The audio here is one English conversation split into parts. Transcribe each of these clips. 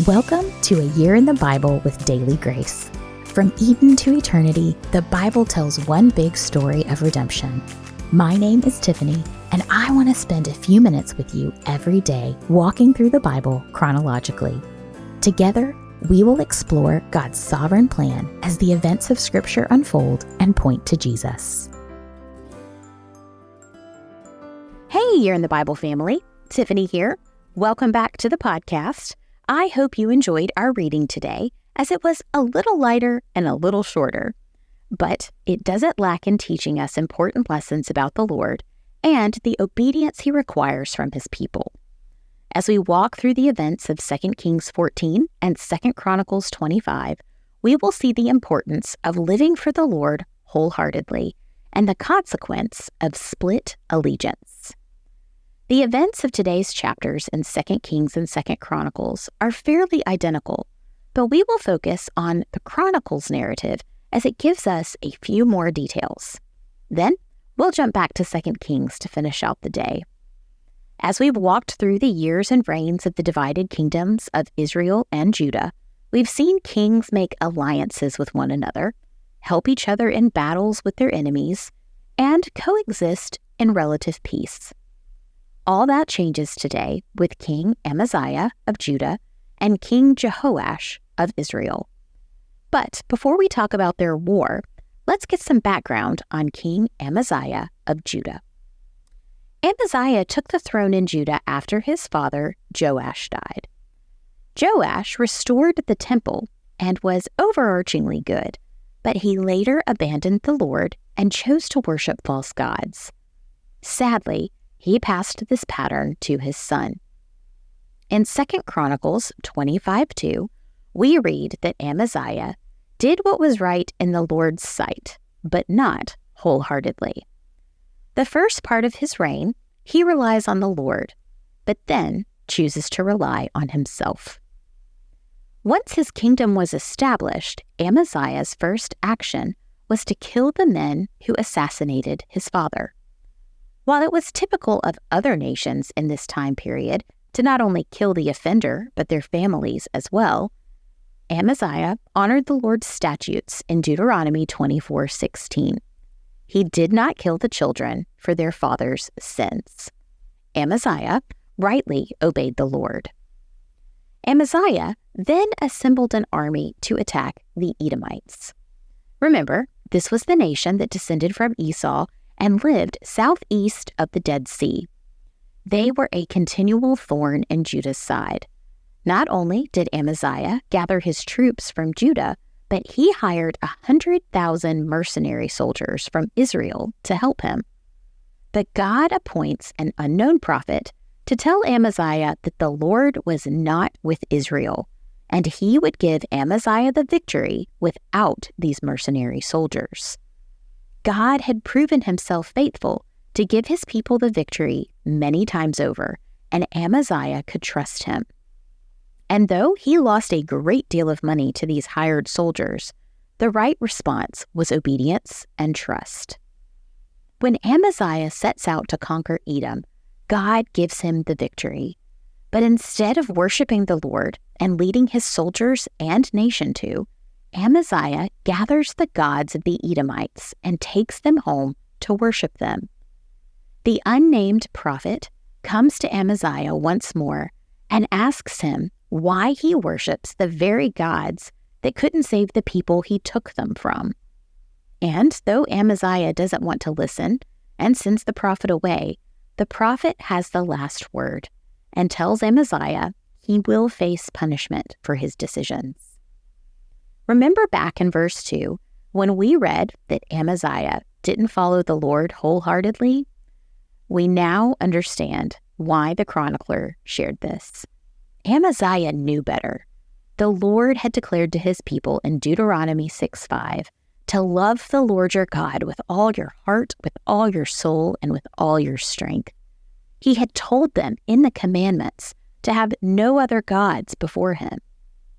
Welcome to A Year in the Bible with Daily Grace. From Eden to eternity, the Bible tells one big story of redemption. My name is Tiffany, and I want to spend a few minutes with you every day walking through the Bible chronologically. Together, we will explore God's sovereign plan as the events of Scripture unfold and point to Jesus. Hey, Year in the Bible family. Tiffany here. Welcome back to the podcast. I hope you enjoyed our reading today, as it was a little lighter and a little shorter. But it doesn't lack in teaching us important lessons about the Lord and the obedience He requires from His people. As we walk through the events of 2 Kings 14 and 2 Chronicles 25, we will see the importance of living for the Lord wholeheartedly and the consequence of split allegiance. The events of today's chapters in 2 Kings and 2 Chronicles are fairly identical, but we will focus on the Chronicles narrative as it gives us a few more details. Then, we'll jump back to 2 Kings to finish out the day. As we've walked through the years and reigns of the divided kingdoms of Israel and Judah, we've seen kings make alliances with one another, help each other in battles with their enemies, and coexist in relative peace. All that changes today with King Amaziah of Judah and King Jehoash of Israel. But before we talk about their war, let's get some background on King Amaziah of Judah. Amaziah took the throne in Judah after his father Joash died. Joash restored the temple and was overarchingly good, but he later abandoned the Lord and chose to worship false gods. Sadly, he passed this pattern to his son. In 2 Chronicles 25:2, we read that Amaziah did what was right in the Lord's sight, but not wholeheartedly. The first part of his reign, he relies on the Lord, but then chooses to rely on himself. Once his kingdom was established, Amaziah's first action was to kill the men who assassinated his father. While it was typical of other nations in this time period to not only kill the offender, but their families as well, Amaziah honored the Lord's statutes in Deuteronomy 24:16. He did not kill the children for their father's sins. Amaziah rightly obeyed the Lord. Amaziah then assembled an army to attack the Edomites. Remember, this was the nation that descended from Esau and lived southeast of the Dead Sea. They were a continual thorn in Judah's side. Not only did Amaziah gather his troops from Judah, but he hired 100,000 mercenary soldiers from Israel to help him. But God appoints an unknown prophet to tell Amaziah that the Lord was not with Israel, and he would give Amaziah the victory without these mercenary soldiers. God had proven himself faithful to give his people the victory many times over, and Amaziah could trust him. And though he lost a great deal of money to these hired soldiers, the right response was obedience and trust. When Amaziah sets out to conquer Edom, God gives him the victory. But instead of worshiping the Lord and leading his soldiers and nation to, Amaziah gathers the gods of the Edomites and takes them home to worship them. The unnamed prophet comes to Amaziah once more and asks him why he worships the very gods that couldn't save the people he took them from. And though Amaziah doesn't want to listen and sends the prophet away, the prophet has the last word and tells Amaziah he will face punishment for his decisions. Remember back in verse 2, when we read that Amaziah didn't follow the Lord wholeheartedly? We now understand why the chronicler shared this. Amaziah knew better. The Lord had declared to his people in Deuteronomy 6:5 to love the Lord your God with all your heart, with all your soul, and with all your strength. He had told them in the commandments to have no other gods before him.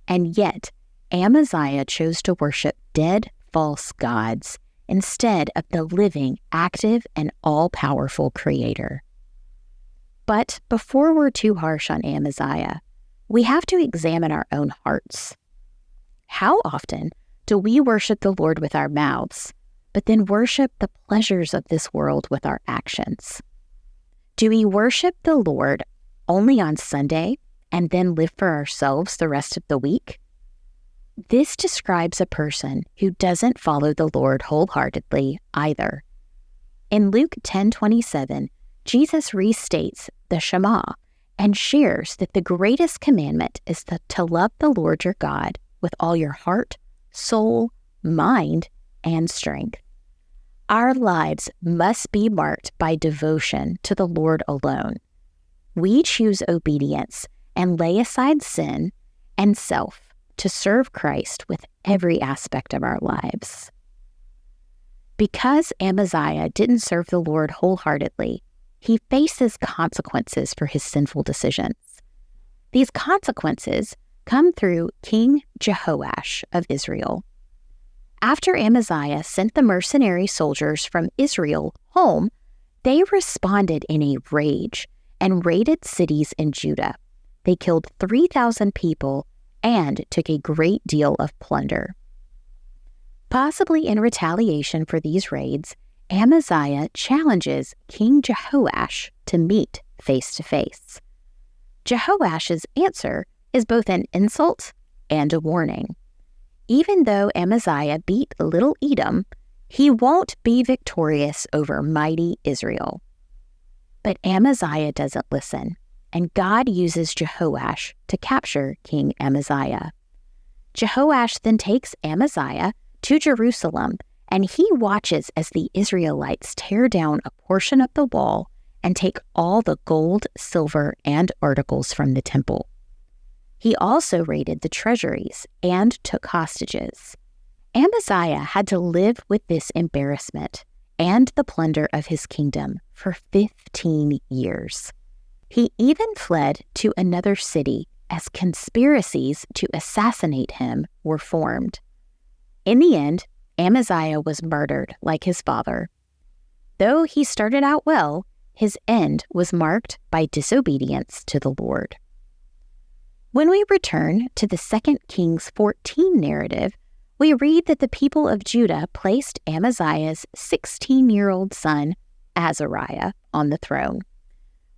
And yet, Amaziah chose to worship dead, false gods instead of the living, active, and all-powerful Creator. But before we're too harsh on Amaziah, we have to examine our own hearts. How often do we worship the Lord with our mouths, but then worship the pleasures of this world with our actions? Do we worship the Lord only on Sunday and then live for ourselves the rest of the week? This describes a person who doesn't follow the Lord wholeheartedly either. In Luke 10:27, Jesus restates the Shema and shares that the greatest commandment is to love the Lord your God with all your heart, soul, mind, and strength. Our lives must be marked by devotion to the Lord alone. We choose obedience and lay aside sin and self to serve Christ with every aspect of our lives. Because Amaziah didn't serve the Lord wholeheartedly, he faces consequences for his sinful decisions. These consequences come through King Jehoash of Israel. After Amaziah sent the mercenary soldiers from Israel home, they responded in a rage and raided cities in Judah. They killed 3,000 people and took a great deal of plunder. Possibly in retaliation for these raids, Amaziah challenges King Jehoash to meet face to face. Jehoash's answer is both an insult and a warning. Even though Amaziah beat little Edom, he won't be victorious over mighty Israel. But Amaziah doesn't listen, and God uses Jehoash to capture King Amaziah. Jehoash then takes Amaziah to Jerusalem, and he watches as the Israelites tear down a portion of the wall and take all the gold, silver, and articles from the temple. He also raided the treasuries and took hostages. Amaziah had to live with this embarrassment and the plunder of his kingdom for 15 years. He even fled to another city as conspiracies to assassinate him were formed. In the end, Amaziah was murdered like his father. Though he started out well, his end was marked by disobedience to the Lord. When we return to the 2 Kings 14 narrative, we read that the people of Judah placed Amaziah's 16-year-old son, Azariah, on the throne.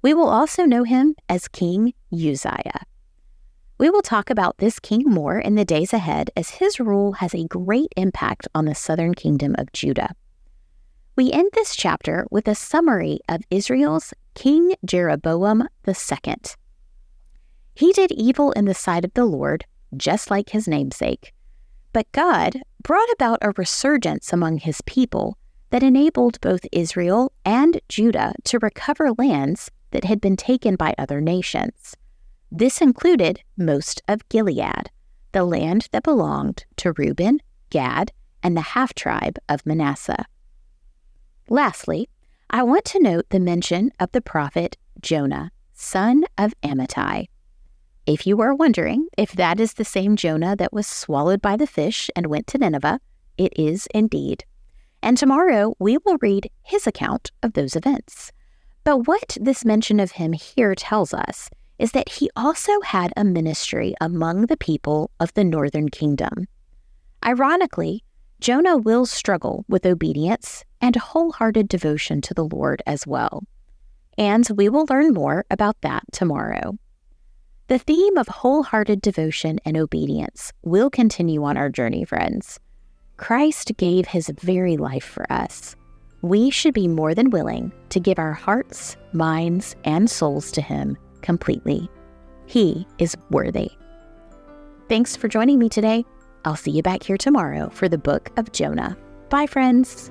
We will also know him as King Uzziah. We will talk about this king more in the days ahead, as his rule has a great impact on the southern kingdom of Judah. We end this chapter with a summary of Israel's King Jeroboam II. He did evil in the sight of the Lord, just like his namesake. But God brought about a resurgence among his people that enabled both Israel and Judah to recover lands that had been taken by other nations. This included most of Gilead, the land that belonged to Reuben, Gad, and the half-tribe of Manasseh. Lastly, I want to note the mention of the prophet Jonah, son of Amittai. If you are wondering if that is the same Jonah that was swallowed by the fish and went to Nineveh, it is indeed. And tomorrow we will read his account of those events. But what this mention of him here tells us is that he also had a ministry among the people of the northern kingdom. Ironically, Jonah will struggle with obedience and wholehearted devotion to the Lord as well. And we will learn more about that tomorrow. The theme of wholehearted devotion and obedience will continue on our journey, friends. Christ gave his very life for us. We should be more than willing to give our hearts, minds, and souls to him completely. He is worthy. Thanks for joining me today. I'll see you back here tomorrow for the book of Jonah. Bye, friends.